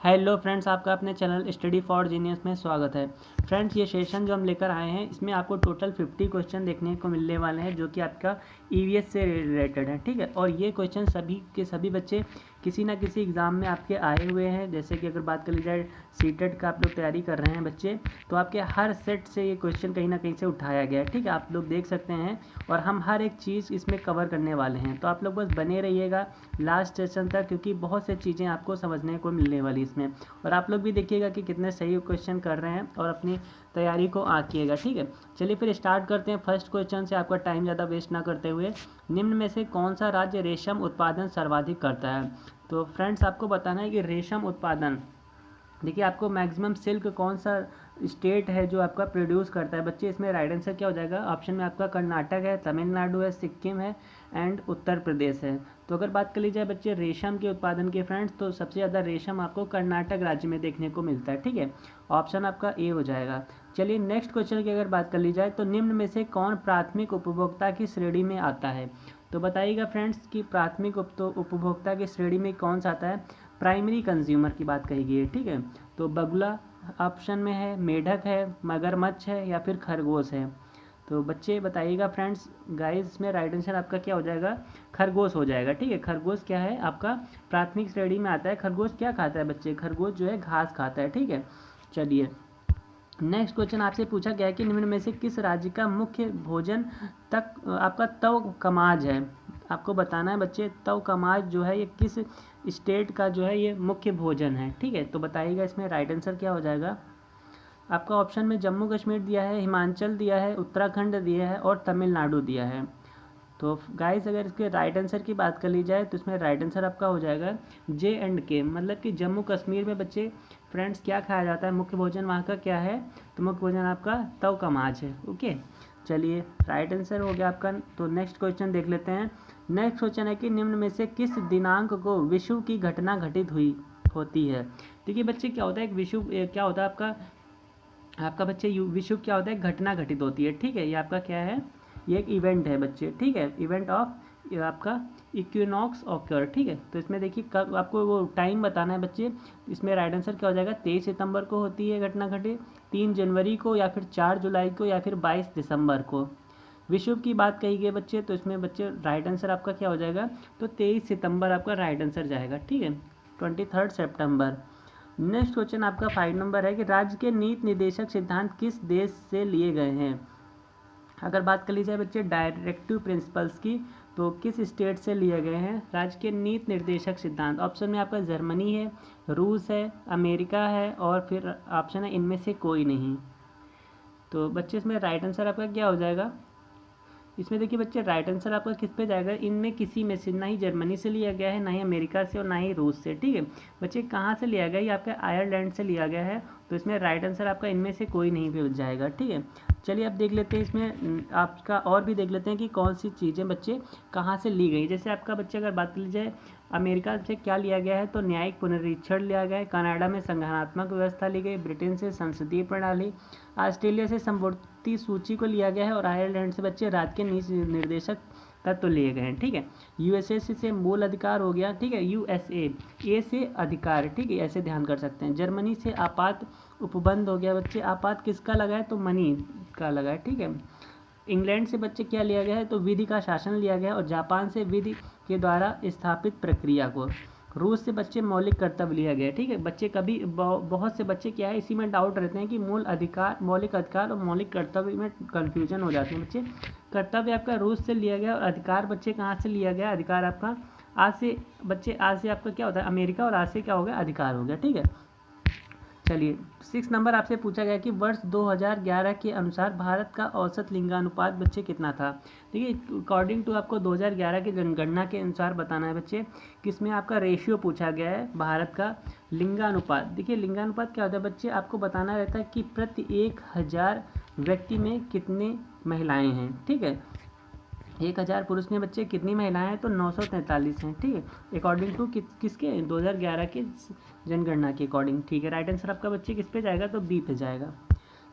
Hello friends, आपका अपने channel study for genius में स्वागत है। फ्रेंड्स, ये सेशन जो हम लेकर आए हैं इसमें आपको टोटल 50 क्वेश्चन देखने को मिलने वाले हैं जो कि आपका ईवीएस से रिलेटेड है। ठीक है, और ये क्वेश्चन सभी के सभी बच्चे किसी ना किसी एग्ज़ाम में आपके आए हुए हैं। जैसे कि अगर बात कर ली जाए सीटेट का आप लोग तैयारी कर रहे हैं बच्चे, तो आपके हर सेट से ये क्वेश्चन कहीं ना कहीं से उठाया गया है। ठीक है, आप लोग देख सकते हैं और हम हर एक चीज़ इसमें कवर करने वाले हैं। तो आप लोग बस बने रहिएगा लास्ट सेशन तक, क्योंकि बहुत से चीज़ें आपको समझने को मिलने वाली इसमें। और आप लोग भी देखिएगा कि कितने सही क्वेश्चन कर रहे हैं और अपनी तैयारी को आंकिएगा। ठीक है, चलिए फिर स्टार्ट करते हैं फर्स्ट क्वेश्चन से, आपका टाइम ज़्यादा वेस्ट ना करते हुए। निम्न में से कौन सा राज्य रेशम उत्पादन सर्वाधिक करता है? तो फ्रेंड्स, आपको बताना है कि रेशम उत्पादन, देखिए आपको मैक्सिमम सिल्क कौन सा स्टेट है जो आपका प्रोड्यूस करता है बच्चे। इसमें राइट आंसर क्या हो जाएगा? ऑप्शन में आपका कर्नाटक है, तमिलनाडु है, सिक्किम है एंड उत्तर प्रदेश है। तो अगर बात कर ली जाए बच्चे रेशम के उत्पादन के फ्रेंड्स, तो सबसे ज़्यादा रेशम आपको कर्नाटक राज्य में देखने को मिलता है। ठीक है, ऑप्शन आपका ए हो जाएगा। चलिए नेक्स्ट क्वेश्चन की अगर बात कर ली जाए तो निम्न में से कौन प्राथमिक उपभोक्ता की श्रेणी में आता है? तो बताइएगा फ्रेंड्स कि प्राथमिक उपभोक्ता की श्रेणी में कौन सा आता है? प्राइमरी कंज्यूमर की बात कही गई है। ठीक है, तो बगुला ऑप्शन में है, मेढक है, मगरमच्छ है या फिर खरगोश है? तो बच्चे बताइएगा फ्रेंड्स। गाइस, इसमें राइट आंसर आपका क्या हो जाएगा? खरगोश हो जाएगा। ठीक है, खरगोश क्या है आपका प्राथमिक श्रेणी में आता है। खरगोश क्या खाता है बच्चे? खरगोश जो है घास खाता है। ठीक है, चलिए नेक्स्ट क्वेश्चन आपसे पूछा गया है कि निम्न में से किस राज्य का मुख्य भोजन तक आपका तव कमाज है? आपको बताना है बच्चे तव कमाज जो है ये किस स्टेट का जो है ये मुख्य भोजन है। ठीक है, तो बताइएगा इसमें राइट आंसर क्या हो जाएगा? आपका ऑप्शन में जम्मू कश्मीर दिया है, हिमाचल दिया है, उत्तराखंड दिया है और तमिलनाडु दिया है। तो गाइस, अगर इसके राइट आंसर की बात कर ली जाए तो इसमें राइट आंसर आपका हो जाएगा जे एंड के, मतलब कि जम्मू कश्मीर में बच्चे फ्रेंड्स क्या खाया जाता है, मुख्य भोजन वहाँ का क्या है? तो मुख्य भोजन आपका तव का माछ है। ओके, चलिए राइट आंसर हो गया आपका। तो नेक्स्ट क्वेश्चन देख लेते हैं। नेक्स्ट क्वेश्चन है कि निम्न में से किस दिनांक को विषुव की घटना घटित हुई होती है? देखिए बच्चे, क्या होता है एक विषुव, क्या होता है आपका बच्चे विषुव क्या होता है? घटना घटित होती है। ठीक है, ये आपका क्या है? ये एक इवेंट है बच्चे। ठीक है, इवेंट ऑफ आपका इक्विनॉक्स ऑकर। ठीक है, तो इसमें देखिए कब आपको वो टाइम बताना है बच्चे। इसमें राइट आंसर क्या हो जाएगा? 23 सितंबर को होती है घटना घटित, 3 जनवरी को या फिर 4 जुलाई को या फिर 22 दिसंबर को। विषुव की बात कही गई बच्चे, तो इसमें बच्चे राइट आंसर आपका क्या हो जाएगा? तो 23 सितंबर आपका राइट आंसर जाएगा। ठीक है, 23 सितंबर। नेक्स्ट क्वेश्चन आपका 5 नंबर है कि राज्य के नीति निर्देशक सिद्धांत किस देश से लिए गए हैं? अगर बात कर ली जाए बच्चे डायरेक्टिव प्रिंसिपल्स की, तो किस स्टेट से लिए गए हैं राज्य के नीति निर्देशक सिद्धांत? ऑप्शन में आपका जर्मनी है, रूस है, अमेरिका है और फिर ऑप्शन है इनमें से कोई नहीं। तो बच्चे इसमें राइट आंसर आपका क्या हो जाएगा? इसमें देखिए बच्चे राइट आंसर आपका किस पे जाएगा? इनमें किसी में से, ना ही जर्मनी से लिया गया है, ना ही अमेरिका से और ना ही रूस से। ठीक है बच्चे, कहाँ से लिया गया? ये आपका आयरलैंड से लिया गया है। तो इसमें राइट आंसर आपका इनमें से कोई नहीं पे जाएगा। ठीक है, चलिए अब देख लेते हैं इसमें आपका और भी देख लेते हैं कि कौन सी चीज़ें बच्चे कहाँ से ली गई। जैसे आपका बच्चे अगर बात कर ली जाए अमेरिका से क्या लिया गया है, तो न्यायिक पुनरीक्षण लिया गया है। कनाडा में संगठनात्मक व्यवस्था ली गई, ब्रिटेन से संसदीय प्रणाली, ऑस्ट्रेलिया से संपूर्ति सूची को लिया गया है और आयरलैंड से बच्चे राज्य के नीति निर्देशक तत्व लिए गए हैं। ठीक है, यूएसए से मूल अधिकार हो गया। ठीक है, यूएसए ए से अधिकार। ठीक है, ऐसे ध्यान कर सकते हैं। जर्मनी से आपात उपबंध हो गया बच्चे। आपात किसका लगा है? तो मनी का लगा है। ठीक है, इंग्लैंड से बच्चे क्या लिया गया है? तो विधि का शासन लिया गया और जापान से विधि के द्वारा स्थापित प्रक्रिया को। रूस से बच्चे मौलिक कर्तव्य लिया गया। ठीक है बच्चे, कभी बहुत से बच्चे क्या है इसी में डाउट रहते हैं कि मौलिक अधिकार और मौलिक कर्तव्य में कन्फ्यूजन हो जाती है बच्चे। कर्तव्य आपका रूस से लिया गया और अधिकार बच्चे कहाँ से लिया गया? अधिकार आपका आज से बच्चे, आज से आपका क्या होता है? अमेरिका, और आज से क्या हो गया? अधिकार हो गया। ठीक है, चलिए 6 नंबर आपसे पूछा गया कि वर्ष 2011 के अनुसार भारत का औसत लिंगानुपात बच्चे कितना था? देखिए अकॉर्डिंग टू आपको 2011 की जनगणना के अनुसार बताना है बच्चे, किसमें आपका रेशियो पूछा गया है भारत का लिंगानुपात। देखिए लिंगानुपात क्या होता है बच्चे, आपको बताना रहता है कि प्रति 1000 व्यक्ति में कितने महिलाएं हैं। ठीक है, 1000 पुरुष में बच्चे कितनी महिलाएं हैं? तो 943 हैं। ठीक है, अकॉर्डिंग टू किसके 2011 के जनगणना के अकॉर्डिंग। ठीक है, राइट आंसर आपका बच्चे किस पे जाएगा? तो बी पे जाएगा।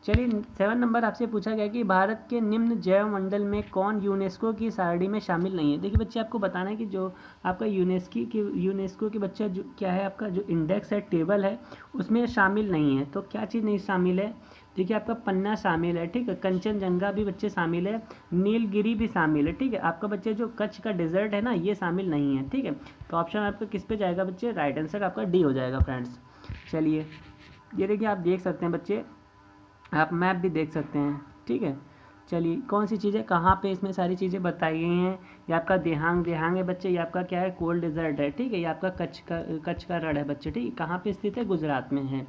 चलिए 7 नंबर आपसे पूछा गया कि भारत के निम्न जैव मंडल में कौन यूनेस्को की सारणी में शामिल नहीं है। देखिए बच्चे आपको बताना है कि जो आपका यूनेस्को की बच्चा जो क्या है, आपका जो इंडेक्स है, टेबल है, उसमें शामिल नहीं है। तो क्या चीज़ नहीं शामिल है? देखिए आपका पन्ना शामिल है, ठीक है, कंचनजंगा भी बच्चे शामिल है, नीलगिरी भी शामिल है, ठीक है। आपका बच्चे जो कच्छ का डेजर्ट है ना, ये शामिल नहीं है, ठीक है। तो ऑप्शन आपका किस पे जाएगा बच्चे? राइट आंसर आपका डी हो जाएगा फ्रेंड्स। चलिए ये देखिए आप देख सकते हैं बच्चे, आप मैप भी देख सकते हैं, ठीक है। चलिए कौन सी चीज़ें कहाँ पे इसमें सारी चीज़ें बताई गई हैं। ये आपका देहांग है बच्चे, ये आपका क्या है, कोल्ड डेजर्ट है, ठीक है। ये आपका कच्छ का रण है बच्चे, ठीक है। कहाँ पे स्थित है? गुजरात में है।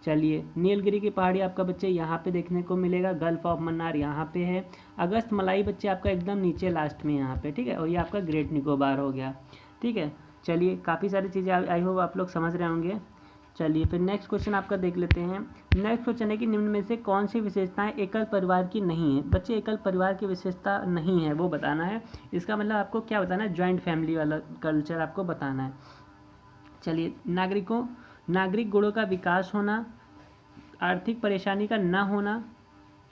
चलिए नीलगिरी की पहाड़ी आपका बच्चे यहाँ पे देखने को मिलेगा, गल्फ ऑफ मन्नार यहाँ पे है। अगस्त मलाई बच्चे आपका एकदम नीचे लास्ट में यहाँ पे, ठीक है। और ये आपका ग्रेट निकोबार हो गया, ठीक है। चलिए काफ़ी सारी चीज़ें आई होप आप लोग समझ रहे होंगे। चलिए फिर नेक्स्ट क्वेश्चन आपका देख लेते हैं। नेक्स्ट क्वेश्चन है कि निम्न में से कौन सी विशेषताएं एकल परिवार की नहीं है। बच्चे एकल परिवार की विशेषता नहीं है वो बताना है। इसका मतलब आपको क्या बताना है? ज्वाइंट फैमिली वाला कल्चर आपको बताना है। चलिए नागरिक गुणों का विकास होना, आर्थिक परेशानी का न होना,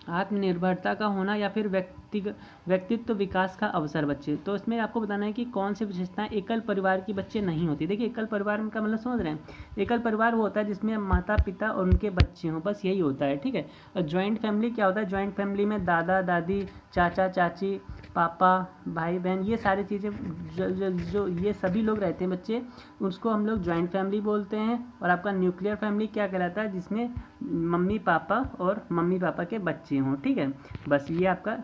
आत्मनिर्भरता का होना, या फिर व्यक्तित्व विकास का अवसर बच्चे। तो इसमें आपको बताना है कि कौन सी विशेषताएं एकल परिवार की बच्चे नहीं होती। देखिए एकल परिवार का मतलब समझ रहे हैं? एकल परिवार वो होता है जिसमें माता पिता और उनके बच्चे हों, बस यही होता है, ठीक है। और ज्वाइंट फैमिली क्या होता है? ज्वाइंट फैमिली में दादा दादी, चाचा चाची, पापा, भाई बहन, ये सारी चीज़ें जो ये सभी लोग रहते हैं बच्चे, उसको हम लोग ज्वाइंट फैमिली बोलते हैं। और आपका न्यूक्लियर फैमिली क्या कहलाता है? जिसमें मम्मी पापा और मम्मी पापा के बच्चे हों, ठीक है। बस ये आपका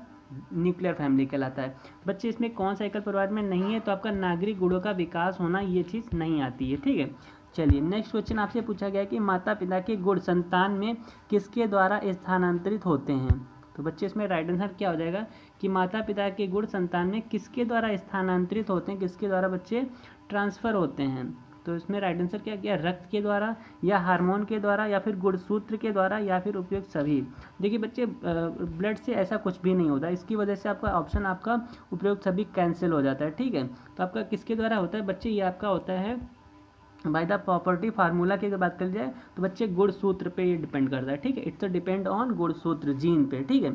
न्यूक्लियर फैमिली कहलाता है बच्चे। इसमें कौन सा एकल परिवार में नहीं है? तो आपका नागरिक गुणों का विकास होना, ये चीज़ नहीं आती है, ठीक है। चलिए नेक्स्ट क्वेश्चन आपसे पूछा गया कि माता पिता के गुण संतान में किसके द्वारा स्थानांतरित होते हैं। तो बच्चे इसमें राइट आंसर क्या हो जाएगा कि माता पिता के गुण संतान में किसके द्वारा स्थानांतरित होते हैं, किसके द्वारा बच्चे ट्रांसफ़र होते हैं। तो इसमें राइट आंसर क्या किया? रक्त के द्वारा, या हार्मोन के द्वारा, या फिर गुणसूत्र के द्वारा, या फिर उपयुक्त सभी। देखिए बच्चे ब्लड से ऐसा कुछ भी नहीं होता, इसकी वजह से आपका ऑप्शन आपका उपयुक्त सभी कैंसिल हो जाता है, ठीक है। तो आपका किसके द्वारा होता है बच्चे? ये आपका होता है बाय द प्रॉपर्टी फार्मूला की अगर बात करी जाए तो बच्चे गुणसूत्र पे ये डिपेंड करता है, ठीक है। इट्स डिपेंड ऑन गुणसूत्र, जीन पे, ठीक है।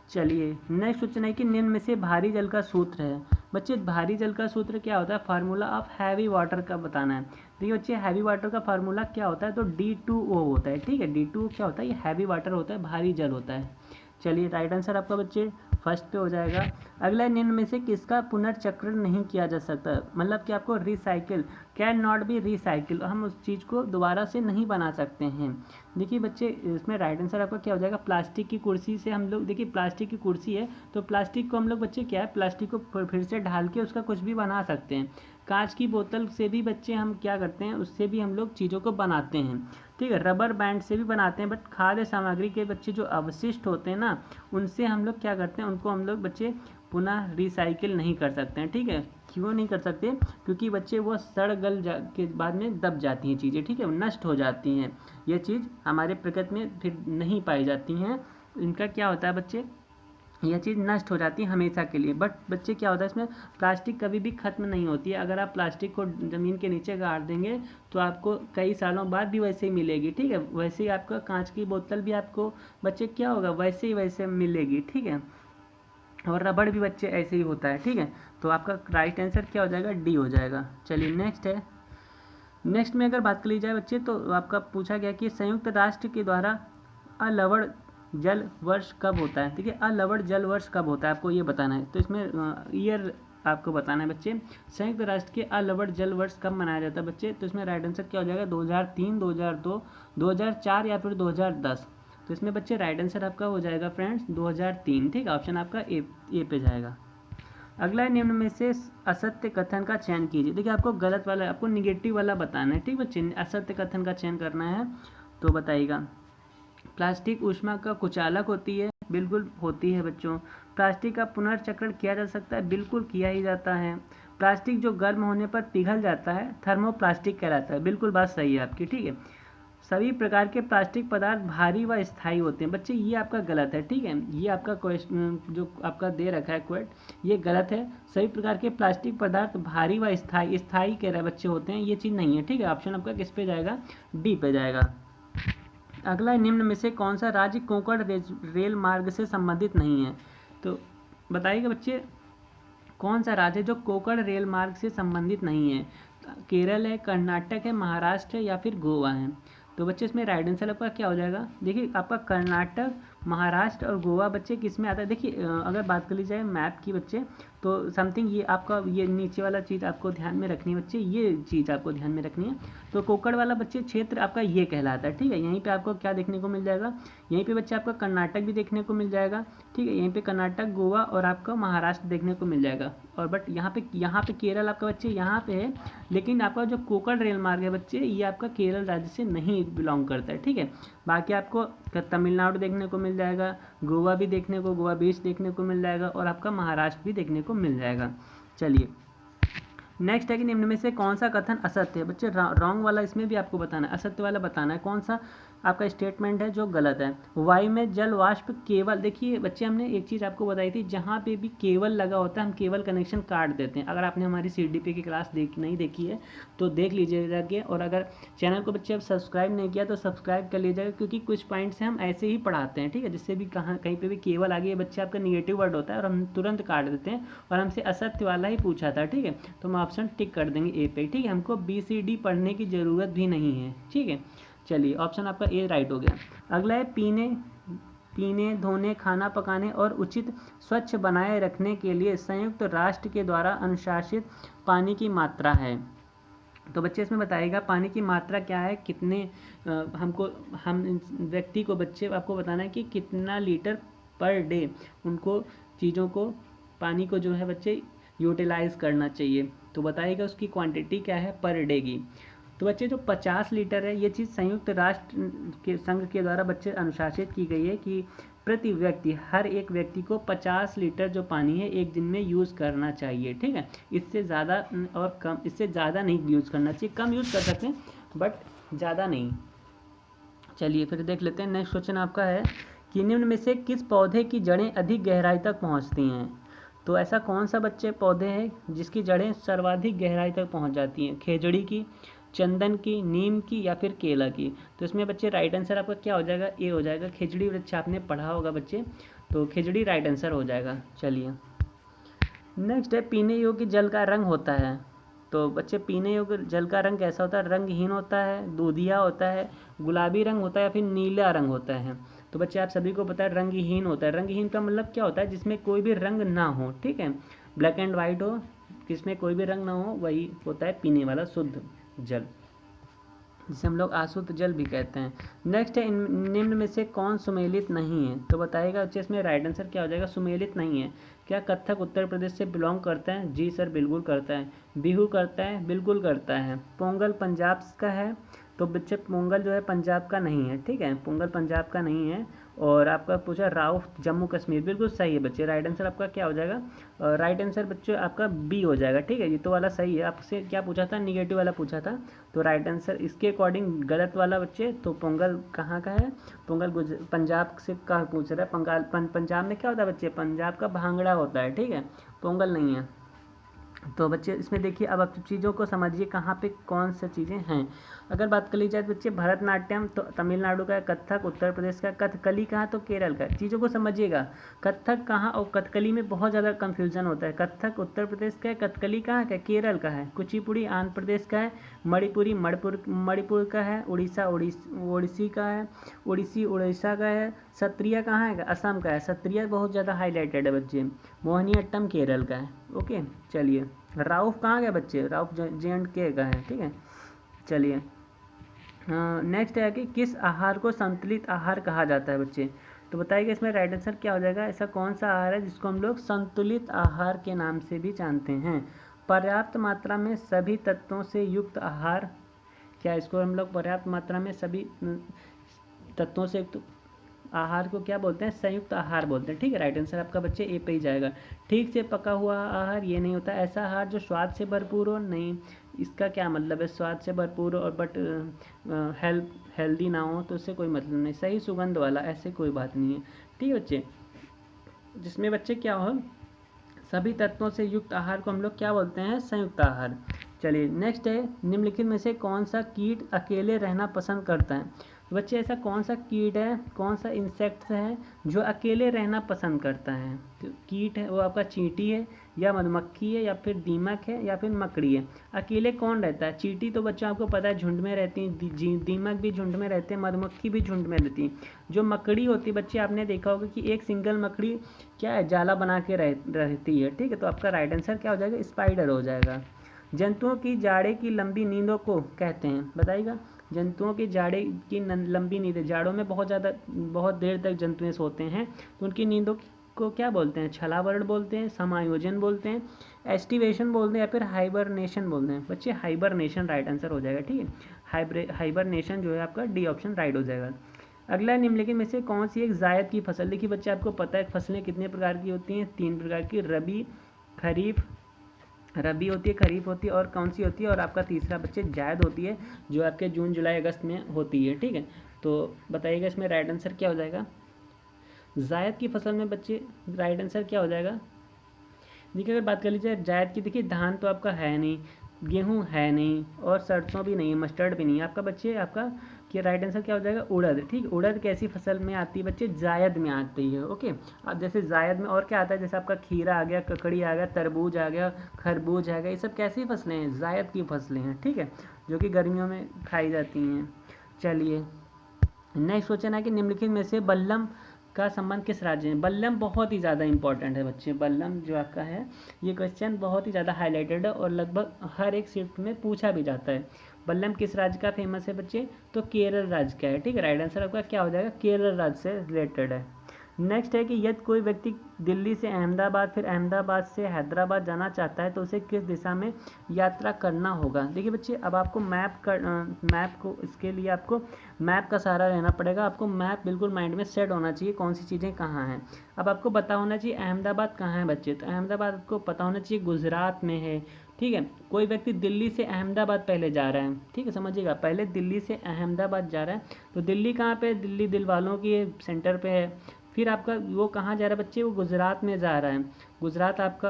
चलिए नेक्स्ट क्वेश्चन है कि निम्न में से भारी जल का सूत्र है। बच्चे भारी जल का सूत्र क्या होता है? फार्मूला ऑफ हैवी वाटर का बताना है। देखिए बच्चे हैवी वाटर का फार्मूला क्या होता है? तो D2O होता है, ठीक है। D2O क्या होता है? ये हैवी वाटर होता है, भारी जल होता है। चलिए राइट आंसर आपका बच्चे फर्स्ट पे हो जाएगा। अगला निम्न में से किसका पुनर्चक्रण नहीं किया जा सकता? मतलब कि आपको recycle, can not be recycle, हम उस चीज़ को दोबारा से नहीं बना सकते हैं। देखिए बच्चे इसमें राइट आंसर आपका क्या हो जाएगा? प्लास्टिक की कुर्सी से हम लोग, देखिए प्लास्टिक की कुर्सी है तो प्लास्टिक को हम लोग बच्चे क्या है, प्लास्टिक को फिर से ढाल के उसका कुछ भी बना सकते हैं। कांच की बोतल से भी बच्चे हम क्या करते हैं, उससे भी हम लोग चीज़ों को बनाते हैं, ठीक है। रबर बैंड से भी बनाते हैं, बट खाद्य सामग्री के बच्चे जो अवशिष्ट होते हैं ना, उनसे हम लोग क्या करते हैं, उनको हम लोग बच्चे पुनः रिसाइकिल नहीं कर सकते हैं, ठीक है। क्यों नहीं कर सकते? क्योंकि बच्चे वो के बाद में दब जाती हैं चीज़ें, ठीक है, नष्ट हो जाती हैं। ये चीज़ हमारे प्रकृति में फिर नहीं पाई जाती हैं। इनका क्या होता है बच्चे, यह चीज़ नष्ट हो जाती है हमेशा के लिए। बट बच्चे क्या होता है इसमें, प्लास्टिक कभी भी ख़त्म नहीं होती है। अगर आप प्लास्टिक को ज़मीन के नीचे गाड़ देंगे तो आपको कई सालों बाद भी वैसे ही मिलेगी, ठीक है। वैसे ही आपका कांच की बोतल भी आपको बच्चे क्या होगा, वैसे ही वैसे मिलेगी, ठीक है। और रबड़ भी बच्चे ऐसे ही होता है, ठीक है। तो आपका राइट आंसर क्या हो जाएगा? डी हो जाएगा। चलिए नेक्स्ट है। नेक्स्ट में अगर बात कर ली जाए बच्चे तो आपका पूछा गया कि संयुक्त राष्ट्र के द्वारा अलवण जल वर्ष कब होता है। ठीक है, अलवण जल वर्ष कब होता है आपको ये बताना है। तो इसमें ईयर आपको बताना है बच्चे। संयुक्त राष्ट्र के अलवण जल वर्ष कब मनाया जाता है बच्चे? तो इसमें राइट आंसर क्या हो जाएगा? 2003, 2002, 2004 या फिर 2010। तो इसमें बच्चे राइट आंसर आपका हो जाएगा फ्रेंड्स 2003। ठीक है, ऑप्शन आपका ए पे जाएगा। अगला निम्न में से असत्य कथन का चयन कीजिए। देखिए आपको गलत वाला, आपको निगेटिव वाला बताना है। ठीक बच्चे, असत्य कथन का चयन करना है तो बताइएगा। प्लास्टिक ऊष्मा का कुचालक होती है, बिल्कुल होती है बच्चों। प्लास्टिक का पुनर्चक्रण किया जा सकता है, बिल्कुल किया ही जाता है। प्लास्टिक जो गर्म होने पर पिघल जाता है थर्मोप्लास्टिक कहलाता है, बिल्कुल बात सही है आपकी। ठीक है, सभी प्रकार के प्लास्टिक पदार्थ भारी व स्थायी होते हैं। बच्चे ये आपका गलत है। ठीक है, ये आपका क्वेश्चन जो आपका दे रखा है क्वेट, ये गलत है। सभी प्रकार के प्लास्टिक पदार्थ भारी व स्थायी कह रहे बच्चे होते हैं, ये चीज़ नहीं है। ठीक है, ऑप्शन आपका किस पे जाएगा? डी पे जाएगा। अगला है, निम्न में से कौन सा राज्य कोंकण रेल मार्ग से संबंधित नहीं है? तो बताइएगा बच्चे, कौन सा राज्य है जो कोंकण रेल मार्ग से संबंधित नहीं है? केरल है, कर्नाटक है, महाराष्ट्र है या फिर गोवा है? तो बच्चे इसमें राइट आंसर आपका क्या हो जाएगा? देखिए आपका कर्नाटक, महाराष्ट्र और गोवा बच्चे किस में आता है? देखिए अगर बात कर ली जाए मैप की बच्चे, तो समथिंग ये आपका ये नीचे वाला चीज़ आपको ध्यान में रखनी है बच्चे, ये चीज़ आपको ध्यान में रखनी है। तो कोंकण वाला बच्चे क्षेत्र आपका ये कहलाता है, ठीक है। यहीं पे आपको क्या देखने को मिल जाएगा? यहीं पे बच्चे आपका कर्नाटक भी देखने को मिल जाएगा, ठीक है। यहीं पे कर्नाटक, गोवा और आपका महाराष्ट्र देखने को मिल जाएगा। और बट यहाँ पे केरल आपका बच्चे यहाँ पे है, लेकिन आपका जो कोंकण रेल मार्ग है बच्चे, ये आपका केरल राज्य से नहीं बिलोंग करता है, ठीक है। बाकी आपको तमिलनाडु देखने को मिल जाएगा, गोवा भी देखने को, गोवा बीच देखने को मिल जाएगा और आपका महाराष्ट्र भी देखने को मिल जाएगा। चलिए नेक्स्ट है कि निम्न में से कौन सा कथन असत्य है? बच्चे रॉन्ग वाला इसमें भी आपको बताना है, असत्य वाला बताना है कौन सा आपका स्टेटमेंट है जो गलत है। वायु में जल वाष्प केवल, देखिए बच्चे हमने एक चीज़ आपको बताई थी, जहाँ पे भी केवल लगा होता है हम केवल कनेक्शन काट देते हैं। अगर आपने हमारी CDP की क्लास नहीं देखी है तो देख लीजिएगा कि, और अगर चैनल को बच्चे अब सब्सक्राइब नहीं किया तो सब्सक्राइब कर लीजिएगा, क्योंकि कुछ पॉइंट्स हम ऐसे ही पढ़ाते हैं, ठीक है। जिससे भी कहीं पर भी केवल आगे बच्चे आपका निगेटिव वर्ड होता है और हम तुरंत काट देते हैं, और हमसे असत्य वाला ही पूछा था, ठीक है। तो हम ऑप्शन टिक कर देंगे ए पे, ठीक है। हमको BCD पढ़ने की ज़रूरत भी नहीं है, ठीक है। चलिए ऑप्शन आपका ए राइट हो गया। अगला है, पीने, धोने, खाना पकाने और उचित स्वच्छ बनाए रखने के लिए संयुक्त राष्ट्र के द्वारा अनुशासित पानी की मात्रा है। तो बच्चे इसमें बताइएगा पानी की मात्रा क्या है, कितने हम व्यक्ति को बच्चे आपको बताना है कि कितना लीटर पर डे उनको चीज़ों को, पानी को जो है बच्चे यूटिलाइज करना चाहिए। तो बताइएगा उसकी क्वांटिटी क्या है पर डे की। तो बच्चे जो 50 लीटर है, ये चीज़ संयुक्त राष्ट्र के संघ के द्वारा बच्चे अनुशासित की गई है कि प्रति व्यक्ति, हर एक व्यक्ति को 50 लीटर जो पानी है एक दिन में यूज़ करना चाहिए, ठीक है। इससे ज़्यादा और कम, इससे ज़्यादा नहीं यूज़ करना चाहिए, कम यूज़ कर सकते हैं बट ज़्यादा नहीं। चलिए फिर देख लेते हैं, नेक्स्ट क्वेश्चन आपका है कि निम्न में से किस पौधे की जड़ें अधिक गहराई तक पहुँचती हैं? तो ऐसा कौन सा बच्चे पौधे हैं जिसकी जड़ें सर्वाधिक गहराई तक पहुँच जाती हैं? खेजड़ी की, चंदन की, नीम की या फिर केला की? तो इसमें बच्चे राइट आंसर आपका क्या हो जाएगा? ए हो जाएगा। खिचड़ी वृक्ष आपने पढ़ा होगा बच्चे, तो खिचड़ी राइट आंसर हो जाएगा। चलिए नेक्स्ट है, पीने योग्य जल का रंग होता है। तो बच्चे पीने योग्य जल का रंग कैसा होता है? रंगहीन होता है, दूधिया होता है, गुलाबी रंग होता है या फिर नीला रंग होता है? तो बच्चे आप सभी को पता है रंगहीन होता है। रंगहीन का मतलब क्या होता है? जिसमें कोई भी रंग ना हो, ठीक है। ब्लैक एंड वाइट हो, जिसमें कोई भी रंग ना हो, वही होता है पीने वाला शुद्ध जल, जिसे हम लोग अशुद्ध जल भी कहते हैं। नेक्स्ट है, निम्न में से कौन सुमेलित नहीं है? तो बताइएगा बच्चे इसमें राइट आंसर क्या हो जाएगा? सुमेलित नहीं है। क्या कथक उत्तर प्रदेश से बिलोंग करता है? जी सर बिल्कुल करता है। बिहू करता है? बिल्कुल करता है। पोंगल पंजाब का है? तो बच्चे पोंगल जो है पंजाब का नहीं है, ठीक है, पोंगल पंजाब का नहीं है। और आपका पूछा राउफ जम्मू कश्मीर, बिल्कुल सही है बच्चे। राइट आंसर आपका क्या हो जाएगा? राइट आंसर बच्चों आपका बी हो जाएगा, ठीक है। ये तो वाला सही है। आपसे क्या पूछा था? निगेटिव वाला पूछा था, तो राइट आंसर इसके अकॉर्डिंग गलत वाला बच्चे। तो पोंगल कहाँ का है? पोंगल पंजाब से का पूछ रहा है। पंजाब में क्या होता है बच्चे? पंजाब का भांगड़ा होता है, ठीक है, पोंगल नहीं है। तो बच्चे इसमें देखिए, अब आप चीज़ों को समझिए कहाँ पे कौन सी चीज़ें हैं। अगर बात कर ली जाए बच्चे, भरतनाट्यम तो तमिलनाडु का है, कथक उत्तर प्रदेश का, कथकली कहाँ तो केरल का। चीज़ों को समझिएगा, कथक कहाँ और कथकली में बहुत ज़्यादा कंफ्यूजन होता है। कथक उत्तर प्रदेश का है, कथकली कहाँ का? केरल का है। कुचिपुड़ी आंध्र प्रदेश का है, मणिपुरी मणिपुर का है, उड़ीसा ओडिसी का है, उड़ीसी उड़ीसा का है, सत्रिया कहाँ है? असम का है। सत्रिया बहुत ज़्यादा हाईलाइटेड है बच्चे। मोहिनीअट्टम केरल का है। ओके चलिए, राउफ कहाँ गया बच्चे? राउफ J&K का है, ठीक है। चलिए नेक्स्ट है कि किस आहार को संतुलित आहार कहा जाता है बच्चे? तो बताइएगा इसमें राइट आंसर क्या हो जाएगा? ऐसा कौन सा आहार है जिसको हम लोग संतुलित आहार के नाम से भी जानते हैं? पर्याप्त मात्रा में सभी तत्वों से युक्त आहार, क्या इसको हम लोग पर्याप्त मात्रा में सभी तत्वों से युक्त आहार को क्या बोलते हैं? संयुक्त आहार बोलते हैं, ठीक है। राइट आंसर आपका बच्चे ए पे ही जाएगा। ठीक से पका हुआ आहार ये नहीं होता। ऐसा आहार जो स्वाद से भरपूर हो, नहीं, इसका क्या मतलब है? स्वाद से भरपूर हो और बट हेल्दी ना हो तो उससे कोई मतलब नहीं। सही सुगंध वाला, ऐसे कोई बात नहीं है, ठीक है बच्चे। जिसमें बच्चे क्या हो, सभी तत्वों से युक्त आहार को हम लोग क्या बोलते हैं? संयुक्त आहार। चलिए नेक्स्ट है, निम्नलिखित में से कौन सा कीट अकेले रहना पसंद करता है? तो बच्चे ऐसा कौन सा कीट है, कौन सा इंसेक्ट्स है जो अकेले रहना पसंद करता है? तो कीट है वो आपका चींटी है, या मधुमक्खी है, या फिर दीमक है, या फिर मकड़ी है। अकेले कौन रहता है? चींटी तो बच्चों आपको पता है झुंड में रहती है, दीमक भी झुंड में रहते हैं, मधुमक्खी भी झुंड में रहती है। जो मकड़ी होती है बच्चे, आपने देखा होगा कि एक सिंगल मकड़ी क्या है, जाला बना के रहती है, ठीक है। तो आपका राइट आंसर क्या हो जाएगा? स्पाइडर हो जाएगा। जंतुओं की जाड़े की लंबी नींदों को कहते हैं, बताइएगा। जंतुओं की जाड़े की लंबी नींदें, जाड़ों में बहुत देर तक जंतुएं सोते हैं, तो उनकी नींदों को क्या बोलते हैं? छलावरण बोलते हैं, समायोजन बोलते हैं, एस्टिवेशन बोलते हैं, या फिर हाइबरनेशन बोलते हैं। बच्चे हाइबरनेशन राइट आंसर हो जाएगा, ठीक है। हाइबरनेशन जो है आपका डी ऑप्शन राइट हो जाएगा। अगला निम्नलिखित में से कौन सी एक जायद की फसल? देखिए बच्चे आपको पता है फसलें कितने प्रकार की होती हैं? 3 प्रकार की, रबी होती है, खरीफ होती है, और कौन सी होती है? और आपका तीसरा बच्चे जायद होती है, जो आपके जून जुलाई अगस्त में होती है, ठीक है। तो बताइएगा इसमें राइट आंसर क्या हो जाएगा? जायद की फसल में बच्चे राइट आंसर क्या हो जाएगा? देखिए अगर बात कर लीजिए जायद की, देखिए धान तो आपका है नहीं, गेहूं है नहीं, और सरसों भी नहीं है, मस्टर्ड भी नहीं है आपका बच्चे। आपका क्या राइट आंसर क्या हो जाएगा? उड़द, ठीक। उड़द कैसी फसल में आती है बच्चे? जायद में आती है, ओके। अब जैसे जायद में और क्या आता है? जैसे आपका खीरा आ गया, ककड़ी आ गया, तरबूज आ गया, खरबूज आ गया, ये सब कैसी फसलें हैं? जायद की फसलें हैं, ठीक है, जो कि गर्मियों में खाई जाती हैं। चलिए नेक्स्ट क्वेश्चन है कि निम्नलिखित में से बल्लम का संबंध किस राज्य में? बल्लम बहुत ही ज़्यादा इंपॉर्टेंट है बच्चे। बल्लम जो आपका है, ये क्वेश्चन बहुत ही ज़्यादा हाईलाइटेड है और लगभग हर एक शिफ्ट में पूछा भी जाता है। बल्लम किस राज्य का फेमस है बच्चे? तो केरल राज्य का है, ठीक है। राइट आंसर आपका क्या हो जाएगा? केरल राज्य से रिलेटेड है। नेक्स्ट है कि यदि कोई व्यक्ति दिल्ली से अहमदाबाद, फिर अहमदाबाद से हैदराबाद जाना चाहता है, तो उसे किस दिशा में यात्रा करना होगा? देखिए बच्चे अब आपको मैप को, इसके लिए आपको मैप का सहारा लेना पड़ेगा। आपको मैप बिल्कुल माइंड में सेट होना चाहिए, कौन सी चीज़ें कहाँ हैं। अब आपको पता होना चाहिए अहमदाबाद कहाँ है बच्चे, तो अहमदाबाद आपको पता होना चाहिए गुजरात में है, ठीक है। कोई व्यक्ति दिल्ली से अहमदाबाद पहले जा रहा है, ठीक है, समझिएगा, पहले दिल्ली से अहमदाबाद जा रहा है, तो दिल्ली कहाँ पे? दिल्ली दिल वालों की सेंटर पे है। फिर आपका वो कहाँ जा रहा है बच्चे? वो गुजरात में जा रहा है। गुजरात आपका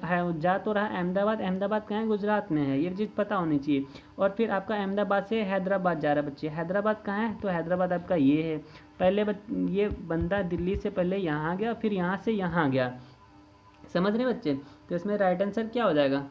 है जा तो रहा है अहमदाबाद, अहमदाबाद कहाँ है? गुजरात में है, ये चीज़ पता होनी चाहिए। और फिर आपका अहमदाबाद से हैदराबाद जा रहा है बच्चे, हैदराबाद कहाँ है? तो हैदराबाद आपका ये है। पहले ये बंदा दिल्ली से पहले यहाँ गया, फिर यहाँ से यहाँ गया, समझ रहे बच्चे? तो इसमें राइट आंसर क्या हो जाएगा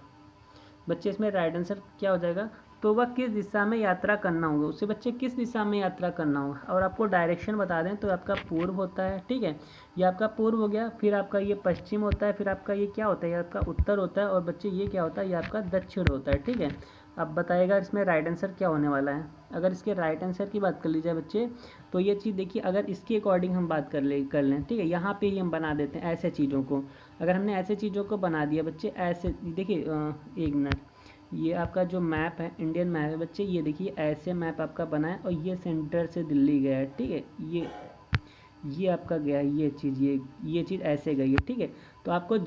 बच्चे? इसमें राइट आंसर क्या हो जाएगा? तो वह किस दिशा में यात्रा करना होगा, उससे बच्चे किस दिशा में यात्रा करना होगा। और आपको डायरेक्शन बता दें तो आपका पूर्व होता है, ठीक है, ये आपका पूर्व हो गया, फिर आपका ये पश्चिम होता है, फिर आपका ये क्या होता है? ये आपका उत्तर होता है, और बच्चे ये क्या होता है? ये आपका दक्षिण होता है, ठीक है। अब बताइएगा इसमें राइट आंसर क्या होने वाला है। अगर इसके राइट आंसर की बात कर ली जाए बच्चे, तो ये चीज़ देखिए, अगर इसके अकॉर्डिंग हम बात कर लें, ठीक है, यहाँ पे ही हम बना देते हैं ऐसे चीज़ों को। अगर हमने ऐसे चीज़ों को बना दिया बच्चे, ऐसे देखिए, एक मिनट, ये आपका जो मैप है, इंडियन मैप है बच्चे, ये देखिए ऐसे मैप आपका बना है, और ये सेंटर से दिल्ली गया है, ठीक है, ये आपका गया है, ये चीज़ ऐसे गई है, ठीक है। तो आपको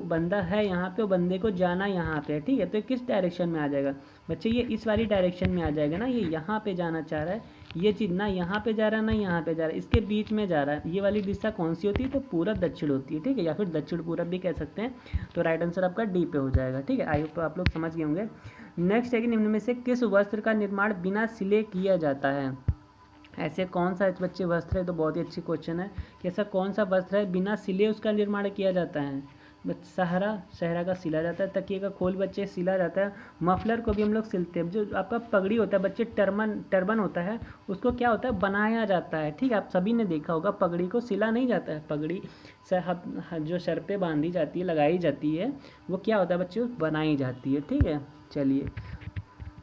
बंदा है यहाँ पे, और बंदे को जाना यहाँ पे है, ठीक है। तो किस डायरेक्शन में आ जाएगा बच्चे? ये इस वाली डायरेक्शन में आ जाएगा ना, ये यहाँ पे जाना चाह रहा है, ये चीज़ ना यहाँ पे जा रहा है ना यहाँ पे जा रहा है, इसके बीच में जा रहा है। ये वाली दिशा कौन सी होती है? तो पूरब दक्षिण होती है, ठीक है, या फिर दक्षिण पूरब भी कह सकते हैं। तो राइट आंसर आपका डी पे हो जाएगा, ठीक है। आई होप आप लोग समझ गए होंगे। नेक्स्ट है कि निम्न में से किस वस्त्र का निर्माण बिना सिले किया जाता है? ऐसे कौन सा बच्चे वस्त्र है? तो बहुत ही अच्छी क्वेश्चन है कि ऐसा कौन सा वस्त्र है बिना सिले उसका निर्माण किया जाता है? सहरा का सिला जाता है, तकिए का खोल बच्चे सिला जाता है, मफलर को भी हम लोग सिलते हैं। जो आपका पगड़ी होता है बच्चे, टर्बन होता है, उसको क्या होता है? बनाया जाता है, ठीक है। आप सभी ने देखा होगा, पगड़ी को सिला नहीं जाता है, पगड़ी जो सर पे बांधी जाती है, लगाई जाती है, वो क्या होता है बच्चे? बनाई जाती है, ठीक है। चलिए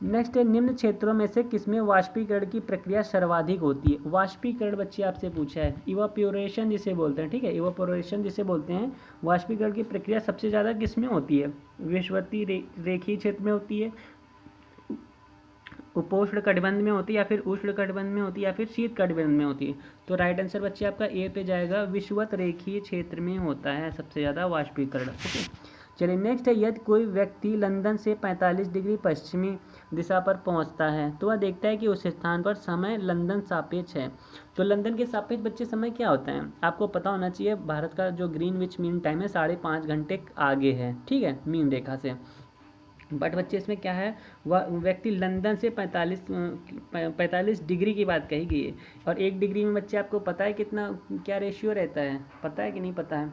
नेक्स्ट है, निम्न क्षेत्रों में से किसमें वाष्पीकरण की प्रक्रिया सर्वाधिक होती है? वाष्पीकरण बच्चे आपसे पूछा है, इवापोरेशन जिसे बोलते हैं, ठीक है, इवापोरेशन जिसे बोलते हैं, वाष्पीकरण की प्रक्रिया सबसे ज़्यादा किसमें होती है? विषुवतीय रेखीय क्षेत्र में होती है, उपोष्ण कटिबंध में होती है, या फिर उष्ण कटिबंध में होती है, या फिर शीत कटिबंध में होती है? तो राइट आंसर बच्चे आपका ए पे जाएगा, विषुवत रेखीय क्षेत्र में होता है सबसे ज़्यादा वाष्पीकरण, ओके। चलिए नेक्स्ट है, यदि कोई व्यक्ति लंदन से 45 डिग्री पश्चिमी दिशा पर पहुंचता है, तो वह देखता है कि उस स्थान पर समय लंदन सापेक्ष है। तो लंदन के सापेक्ष बच्चे समय क्या होता है? आपको पता होना चाहिए, भारत का जो ग्रीनविच मीन टाइम है 5.5 घंटे आगे है, ठीक है, मीन रेखा से। बट बच्चे इसमें क्या है, वह व्यक्ति लंदन से 45 डिग्री की बात कही गई है। और 1 डिग्री में बच्चे आपको पता है कितना क्या रेशियो रहता है, पता है कि नहीं पता है?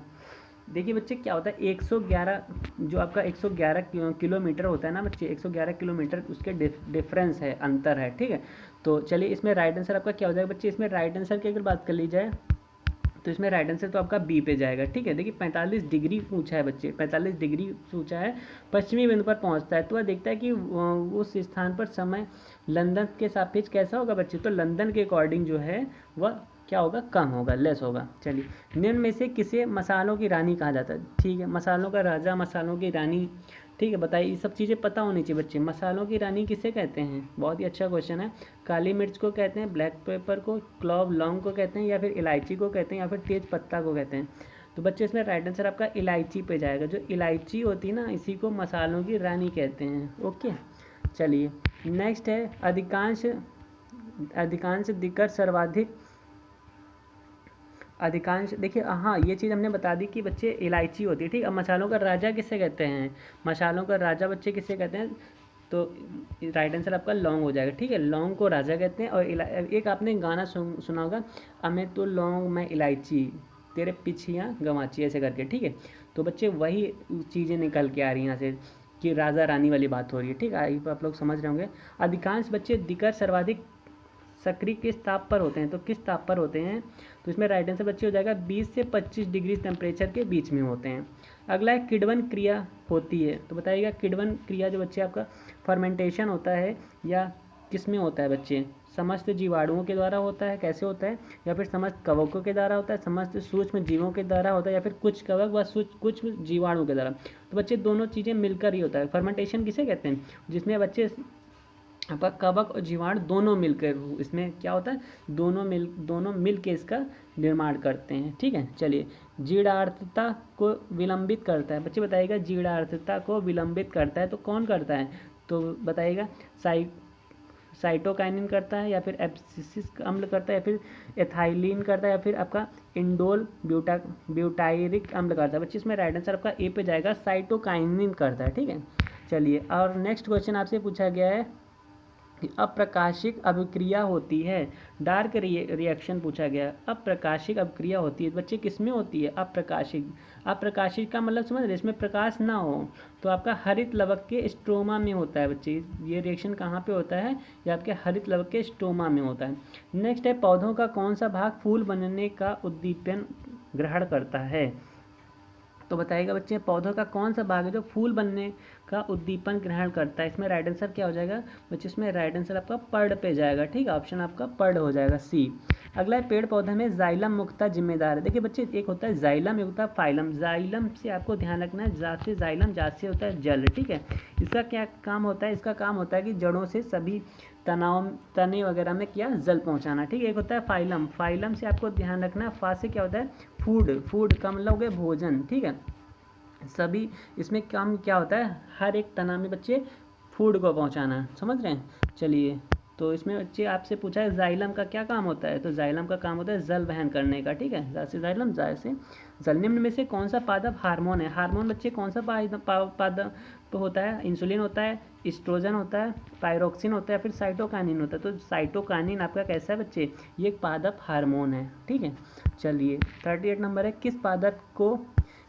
देखिए बच्चे क्या होता है, 111 जो आपका 111 किलोमीटर होता है ना बच्चे, 111 किलोमीटर उसके डिफरेंस है, अंतर है, ठीक है। तो चलिए इसमें राइट आंसर आपका क्या हो जाएगा बच्चे, इसमें राइट आंसर की अगर बात कर ली जाए तो इसमें राइट आंसर तो आपका बी पे जाएगा, ठीक है। देखिए 45 डिग्री ऊंचा है बच्चे, 45 डिग्री ऊंचा है, पश्चिमी बिंदु पर पहुंचता है। तो वह देखता है कि उस स्थान पर समय लंदन के सापेक्ष कैसा होगा बच्चे, तो लंदन के अकॉर्डिंग जो है वह क्या होगा, कम होगा, लेस होगा। चलिए निम्न में से किसे मसालों की रानी कहा जाता है, ठीक है, मसालों का राजा, मसालों की रानी, ठीक है। बताइए, ये सब चीज़ें पता होनी चाहिए बच्चे। मसालों की रानी किसे कहते हैं, बहुत ही अच्छा क्वेश्चन है। काली मिर्च को कहते हैं, ब्लैक पेपर को, क्लॉव लौंग को कहते हैं, या फिर इलायची को कहते हैं, या फिर तेज पत्ता को कहते हैं। तो बच्चे इसमें राइट आंसर आपका इलायची पे जाएगा। जो इलायची होती है ना, इसी को मसालों की रानी कहते हैं। ओके, चलिए नेक्स्ट है, अधिकांश दिक्कत सर्वाधिक, अधिकांश, देखिए हाँ ये चीज़ हमने बता दी कि बच्चे इलायची होती है, ठीक है। अब मसालों का राजा किसे कहते हैं, मसालों का राजा बच्चे किसे कहते हैं, तो राइट आंसर आपका लौंग हो जाएगा, ठीक है। लौंग को राजा कहते हैं। और एक आपने गाना सुना होगा, अमे तो लौंग मैं इलायची, तेरे पिछियाँ गवाची, ऐसे करके, ठीक है। तो बच्चे वही चीज़ें निकल के आ रही हैं यहाँ से कि राजा रानी वाली बात हो रही है, ठीक है। आप लोग समझ रहे होंगे। अधिकांश बच्चे दिक्कत सर्वाधिक सक्रिय किस ताप पर होते हैं, तो किस ताप पर होते हैं, तो इसमें राइट आंसर बच्चे हो जाएगा 20 से 25 डिग्री टेम्परेचर के बीच में होते हैं। अगला है किण्वन क्रिया होती है, तो बताइएगा किण्वन क्रिया जो बच्चे आपका फर्मेंटेशन होता है या किस में होता है बच्चे, समस्त जीवाणुओं के द्वारा होता है, कैसे होता है, या फिर समस्त कवकों के द्वारा होता है, समस्त सूक्ष्म जीवों के द्वारा होता है, या फिर कुछ कवक व कुछ जीवाणु के द्वारा। तो बच्चे दोनों चीज़ें मिलकर ही होता है। फर्मेंटेशन किसे कहते हैं, जिसमें बच्चे आपका कवक और जीवाणु दोनों मिलकर, इसमें क्या होता है, दोनों मिल के इसका निर्माण करते हैं, ठीक है। चलिए जीर्णार्थता को विलंबित करता है, बच्चे बताइएगा जीर्णार्थता को विलंबित करता है तो कौन करता है, तो बताइएगा साइटोकाइनिन करता है, या फिर एब्सिसिक अम्ल करता है, या फिर एथाइलिन करता है, या फिर आपका इंडोल ब्यूटायरिक अम्ल करता है। बच्चे इसमें राइट आंसर आपका ए पे जाएगा, साइटोकाइनिन करता है, ठीक है। चलिए और नेक्स्ट क्वेश्चन आपसे पूछा गया है कि अप्रकाशिक अभिक्रिया होती है, डार्क रिएक्शन पूछा गया। अप्रकाशिक अभिक्रिया होती है बच्चे किसमें होती है, अप्रकाशिक, अप्रकाशिक का मतलब समझ रहे, इसमें प्रकाश ना हो, तो आपका हरित लवक के स्ट्रोमा में होता है बच्चे। ये रिएक्शन कहाँ पे होता है, ये आपके हरित लवक के स्ट्रोमा में होता है। नेक्स्ट है, पौधों का कौन सा भाग फूल बनने का उद्दीपन ग्रहण करता है, तो बताइएगा बच्चे पौधों का कौन सा भाग है जो फूल बनने का उद्दीपन ग्रहण करता है। इसमें राइट आंसर क्या हो जाएगा बच्चे, इसमें राइट आंसर आपका पर्ड पे जाएगा, ठीक है। ऑप्शन आपका पर्ड हो जाएगा, सी। अगला है, पेड़ पौधे में जाइलम मुक्ता जिम्मेदार है। देखिए बच्चे, एक होता है जाइलम, एक होता है फाइलम। जाइलम से आपको ध्यान रखना है, जा से जाइलम, जा से होता है जल, ठीक है। इसका क्या काम होता है, इसका काम होता है कि जड़ों से सभी तने वगैरह में क्या जल पहुंचाना, ठीक है। एक होता है फाइलम, फाइलम से आपको ध्यान रखना है, फा से क्या होता है फूड का मतलब हो गया भोजन, ठीक है। सभी इसमें काम क्या होता है, हर एक तना में बच्चे फूड को पहुंचाना, समझ रहे हैं। चलिए तो इसमें बच्चे आपसे पूछा है जाइलम का क्या काम होता है, तो जाइलम का काम होता है जल वहन करने का, ठीक है। जा से जाइलम, जा से जल। निम्न में से कौन सा पादप हार्मोन है, हार्मोन बच्चे कौन सा पादप होता है, इंसुलिन होता है, एस्ट्रोजन होता है, पायरोक्सिन होता है, फिर साइटोकाइनिन होता है। तो साइटोकाइनिन आपका कैसा है बच्चे, ये एक पादप हार्मोन है, ठीक है। चलिए 38 नंबर है,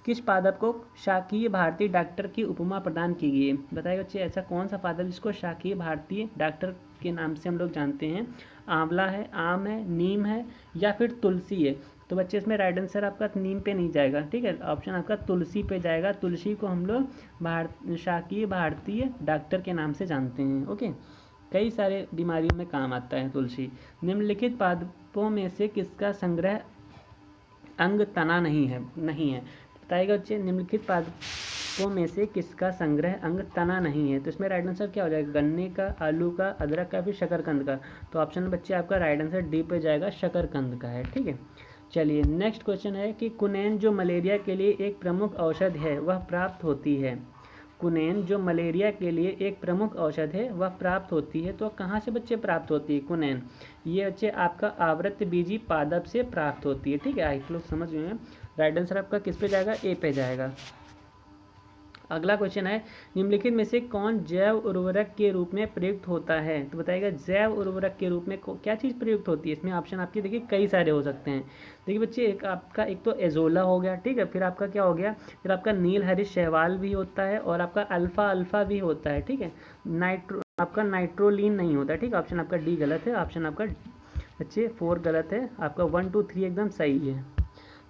किस पादप को शाकीय भारतीय डॉक्टर की उपमा प्रदान की गई है। बताइए बच्चे ऐसा कौन सा पादप जिसको शाकीय भारतीय डॉक्टर के नाम से हम लोग जानते हैं। आंवला है, आम है, नीम है, या फिर तुलसी है। तो बच्चे इसमें राइट आंसर आपका नीम पे नहीं जाएगा, ठीक है। ऑप्शन आपका तुलसी पे जाएगा। तुलसी को हम लोग शाकीय भारतीय डॉक्टर के नाम से जानते हैं, ओके। कई सारे बीमारियों में काम आता है तुलसी। निम्नलिखित पादपों में से किसका संग्रह अंग तना नहीं है, बताइएगा बच्चे निम्नलिखित पादपों में से किसका संग्रह अंग तना नहीं है। तो इसमें राइट आंसर क्या हो जाएगा, गन्ने का, आलू का, अदरक का, फिर शकरकंद का। तो ऑप्शन बच्चे आपका राइट आंसर डी पे जाएगा, शकरकंद का है, ठीक है। चलिए नेक्स्ट क्वेश्चन है कि कुनैन जो मलेरिया के लिए एक प्रमुख औषध है वह प्राप्त होती है। कुनैन जो मलेरिया के लिए एक प्रमुख औषध है वह प्राप्त होती है, तो कहाँ से बच्चे प्राप्त होती है कुनैन, ये बच्चे आपका आवृतबीजी पादप से प्राप्त होती है, ठीक है। आप लोग समझ गए हैं। राइट आंसर आपका किस पे जाएगा, ए पे जाएगा। अगला क्वेश्चन है, निम्नलिखित में से कौन जैव उर्वरक के रूप में प्रयुक्त होता है? तो बताइएगा जैव उर्वरक के रूप में क्या चीज़ प्रयुक्त होती है? इसमें ऑप्शन आपके देखिए कई सारे हो सकते हैं। देखिए बच्चे, एक तो एजोला हो गया, ठीक है, फिर आपका क्या हो गया, फिर आपका नील हरित शैवाल भी होता है, और आपका अल्फा अल्फा भी होता है, ठीक है। आपका नाइट्रोलिन नहीं होता है, ठीक है। ऑप्शन आपका डी गलत है, ऑप्शन आपका बच्चे 4 गलत है, आपका 1 2 3 एकदम सही है।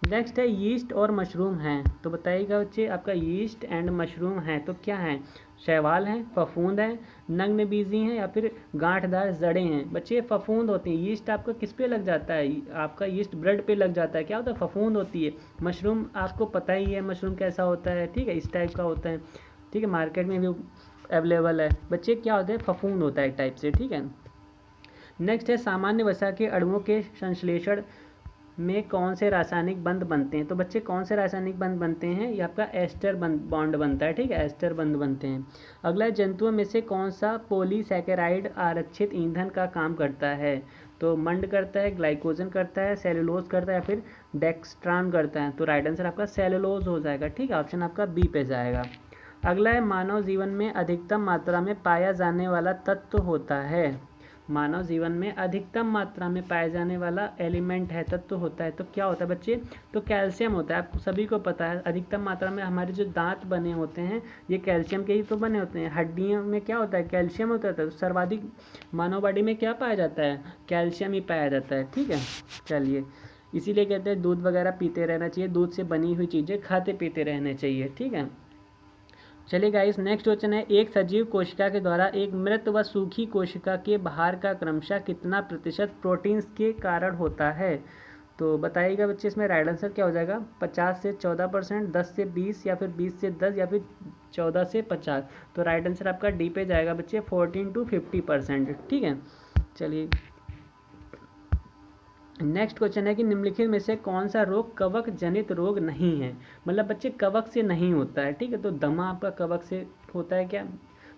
नेक्स्ट है यीस्ट और मशरूम हैं, तो बताइएगा बच्चे, आपका यीस्ट एंड मशरूम है तो क्या है? शैवाल हैं, फफूंद हैं, नग्न बीजी हैं, या फिर गांठदार जड़ें हैं? बच्चे फफूंद होती हैं। यीस्ट आपका किस पे लग जाता है? आपका यीस्ट ब्रेड पे लग जाता है, क्या होता है? फफूंद होती है। मशरूम आपको पता ही है मशरूम कैसा होता है, ठीक है, इस टाइप का होता है, ठीक है, मार्केट में भी अवेलेबल है। बच्चे क्या होते हैं? फफूंद होता है एक टाइप से, ठीक है। नेक्स्ट है सामान्य वसा के अणुओं के संश्लेषण में कौन से रासायनिक बंध बनते हैं? तो बच्चे कौन से रासायनिक बंध बनते हैं? ये आपका एस्टर बॉन्ड बनता है, ठीक है, एस्टर बंध बनते हैं। अगला, जंतुओं में से कौन सा पॉलीसैकेराइड आरक्षित ईंधन का काम करता है? तो मंड करता है, ग्लाइकोजन करता है, सेलुलोज करता है, या फिर डेक्स्ट्रान करता है? तो राइट आंसर आपका सेलुलोज हो जाएगा, ठीक है, ऑप्शन आपका बी पे जाएगा। अगला है, मानव जीवन में अधिकतम मात्रा में पाया जाने वाला तत्व होता है। मानव जीवन में अधिकतम मात्रा में पाया जाने वाला एलिमेंट है, तत्व होता है, तो क्या होता है बच्चे? तो कैल्शियम होता है। आपको सभी को पता है अधिकतम मात्रा में हमारे जो दांत बने होते हैं ये कैल्शियम के ही तो बने होते हैं। हड्डियों में क्या होता है? कैल्शियम होता है। तो सर्वाधिक मानव बॉडी में क्या पाया जाता है? कैल्शियम ही पाया जाता है, ठीक है। चलिए, इसीलिए कहते हैं दूध वगैरह पीते रहना चाहिए, दूध से बनी हुई चीज़ें खाते पीते रहने चाहिए, ठीक है। चलिए गाइस, नेक्स्ट क्वेश्चन है, एक सजीव कोशिका के द्वारा एक मृत व सूखी कोशिका के बाहर का क्रमशः कितना प्रतिशत प्रोटीन्स के कारण होता है? तो बताइएगा बच्चे, इसमें राइट आंसर क्या हो जाएगा? 50 से 14%, 10 से 20, या फिर 20 से 10, या फिर 14 से 50? तो राइट आंसर आपका डी पे जाएगा बच्चे, 14 to 50%, ठीक है। चलिए, नेक्स्ट क्वेश्चन है कि निम्नलिखित में से कौन सा रोग कवक जनित रोग नहीं है? मतलब बच्चे कवक से नहीं होता है, ठीक है। तो दमा आपका कवक से होता है क्या?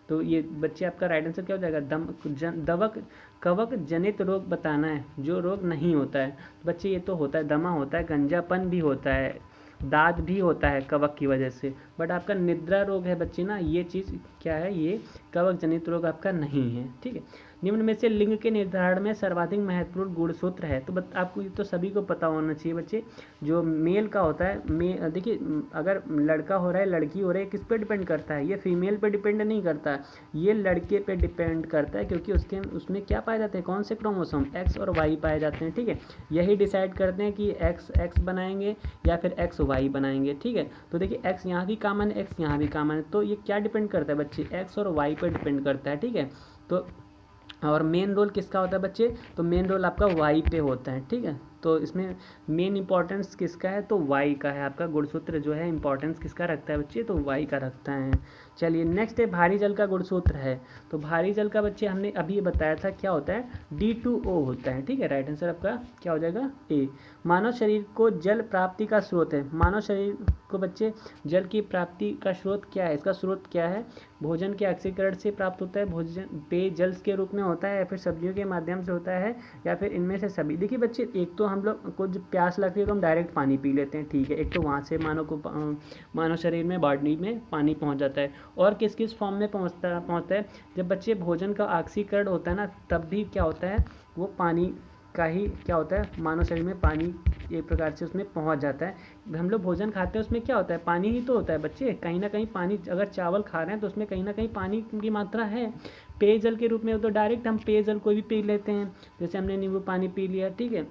तो ये बच्चे आपका राइट आंसर क्या हो जाएगा? कवक जनित रोग बताना है जो रोग नहीं होता है। तो बच्चे ये तो होता है, दमा होता है, गंजापन भी होता है, दाद भी होता है कवक की वजह से। बट आपका निद्रा रोग है बच्चे ना, ये चीज़ क्या है? ये कवक जनित रोग आपका नहीं है, ठीक है। निम्न में से लिंग के निर्धारण में सर्वाधिक महत्वपूर्ण गुणसूत्र है? तो आपको ये तो सभी को पता होना चाहिए बच्चे, जो मेल का होता है, देखिए अगर लड़का हो रहा है लड़की हो रही है, किस पे डिपेंड करता है? ये फीमेल पे डिपेंड नहीं करता है, ये लड़के पे डिपेंड करता है, क्योंकि उसमें क्या पाए जाते हैं? कौन से क्रोमोसोम? एक्स और वाई पाए जाते हैं, ठीक है। यही डिसाइड करते हैं कि एक्स बनाएंगे या फिर एक्स वाई बनाएंगे, ठीक है। तो देखिए एक्स यहाँ भी कॉमन है, एक्स यहाँ भी कॉमन है, तो ये क्या डिपेंड करता है बच्चे? एक्स और वाई पर डिपेंड करता है, ठीक है। तो और मेन रोल किसका होता है बच्चे? तो मेन रोल आपका वाई पे होता है, ठीक है। तो इसमें मेन इंपॉर्टेंस किसका है? तो वाई का है। आपका गुणसूत्र जो है इंपॉर्टेंस किसका रखता है बच्चे? तो वाई का रखता है। चलिए, नेक्स्ट है भारी जल का गुणसूत्र है। तो भारी जल का बच्चे हमने अभी बताया था क्या होता है? D2O होता है, ठीक है। राइट आंसर आपका क्या हो जाएगा? ए। मानव शरीर को जल प्राप्ति का स्रोत है। मानव शरीर को बच्चे जल की प्राप्ति का स्रोत क्या है? इसका स्रोत क्या है? भोजन के ऑक्सीकरण से प्राप्त होता है, भोजन पेयजल के रूप में होता है, या फिर सब्जियों के माध्यम से होता है, या फिर इनमें से सभी? देखिए बच्चे, एक तो हम लोग को जब प्यास लगती है तो हम डायरेक्ट पानी पी लेते हैं, ठीक है। एक तो वहाँ से मानव शरीर में, बॉडी में पानी पहुँच जाता है। और किस किस फॉर्म में पहुँचता है? जब बच्चे भोजन का ऑक्सीकरण होता है ना, तब भी क्या होता है? वो पानी का ही क्या होता है? मानव शरीर में पानी एक प्रकार से उसमें पहुंच जाता है। हम लोग भोजन खाते हैं उसमें क्या होता है? पानी ही तो होता है बच्चे, कहीं ना कहीं पानी। अगर चावल खा रहे हैं तो उसमें कहीं ना कहीं पानी की मात्रा है। पेयजल के रूप में तो डायरेक्ट हम पेयजल कोई भी पी लेते हैं, जैसे हमने नींबू पानी पी लिया, ठीक है,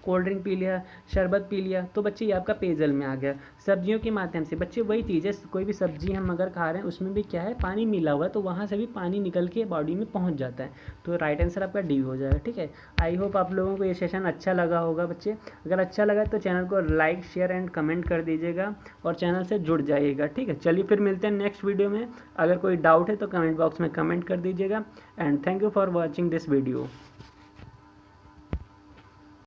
कोल्ड ड्रिंक पी लिया, शरबत पी लिया, तो बच्चे ये आपका पेयजल में आ गया। सब्जियों के माध्यम से बच्चे वही चीज़ है, कोई भी सब्जी हम अगर खा रहे हैं उसमें भी क्या है? पानी मिला हुआ है, तो वहाँ से भी पानी निकल के बॉडी में पहुँच जाता है। तो राइट आंसर आपका डी हो जाएगा, ठीक है। आई होप आप लोगों को ये सेशन अच्छा लगा होगा बच्चे। अगर अच्छा लगा तो चैनल को लाइक, शेयर एंड कमेंट कर दीजिएगा और चैनल से जुड़ जाइएगा, ठीक है। चलिए फिर मिलते हैं नेक्स्ट वीडियो में। अगर कोई डाउट है तो कमेंट बॉक्स में कमेंट कर दीजिएगा। And thank you for watching this video.